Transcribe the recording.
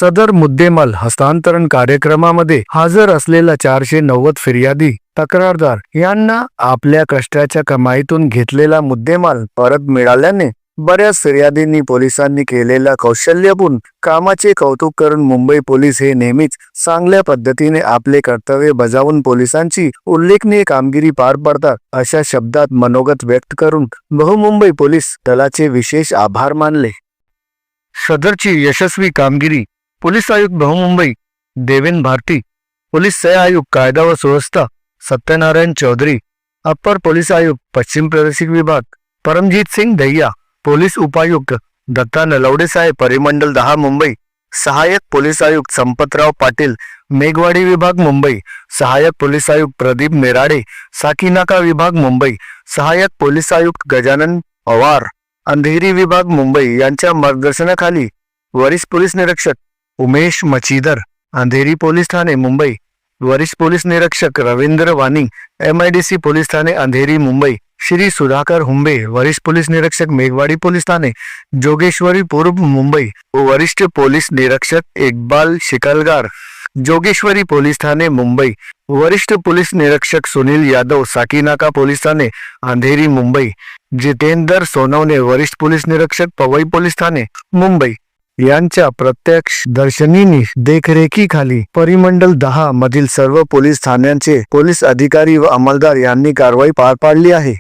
सदर मुद्देमाल हस्तांतरण कार्यक्रमामध्ये हजर असलेला 490 फिर्यादी तक्रारदार यांना आपल्या कष्टाच्या कमाईतून घेतलेला मुद्देमाल परत मिळाल्याने बऱ्याच फिर्यादींनी पोलिसांनी केलेल्या कौशल्यपूर्ण कामाचे कौतुक करून मुंबई पोलीस हे नेहमीच चांगल्या पद्धतीने आपले कर्तव्य बजावून पोलिसांची उल्लेखनीय कामगिरी पार पाडतात अशा शब्दात मनोगत व्यक्त करून बहुमुंबई पोलीस दलाचे विशेष आभार मानले। सदरची यशस्वी कामगिरी पोलीस आयुक्त बहुमुंबई देवेन भारती, पोलीस सह आयुक्त कायदा व सुव्यवस्था सत्यनारायण चौधरी, अपर पोलीस आयुक्त पश्चिम प्रादेशिक विभाग परमजीत सिंह दहिया, पोलीस उपायुक्त दत्ता नलवडे साहेब परिमंडल 10 मुंबई, सहायक पोलीस आयुक्त संपतराव पाटील मेघवाडी विभाग मुंबई, सहायक पोलीस आयुक्त प्रदीप मेराडे साकीनाका विभाग मुंबई, सहायक पोलीस आयुक्त गजानन पवार अंधेरी विभाग मुंबई यांच्या मार्गदर्शनाखाली वरिष्ठ पोलीस निरीक्षक उमेश मचीदर अंधेरी पोलीस ठाणे मुंबई, वरिष्ठ पोलीस निरीक्षक रवींद्र वानी MIDC पोलीस ठाणे अंधेरी मुंबई, श्री सुधाकर हुंबे वरिष्ठ पोलीस निरीक्षक मेघवाड़ी पोलीस थाने जोगेश्वरी पूर्व मुंबई, वरिष्ठ पोलीस निरीक्षक इकबाल शिकलगार जोगेश्वरी पोलीस थाने मुंबई, वरिष्ठ पोलीस निरीक्षक सुनील यादव साकीनाका पोलीस थाने अंधेरी मुंबई, जितेंद्र सोनवणे वरिष्ठ पोलीस निरीक्षक पवई पोलीस थाने मुंबई यांच्या प्रत्यक्ष दर्शनीनी देखरेखीखाली परिमंडल 10 मधील सर्व पोलीस ठाण्यांचे पोलीस अधिकारी व अंमलदार यांनी कारवाई पार पाडली आहे।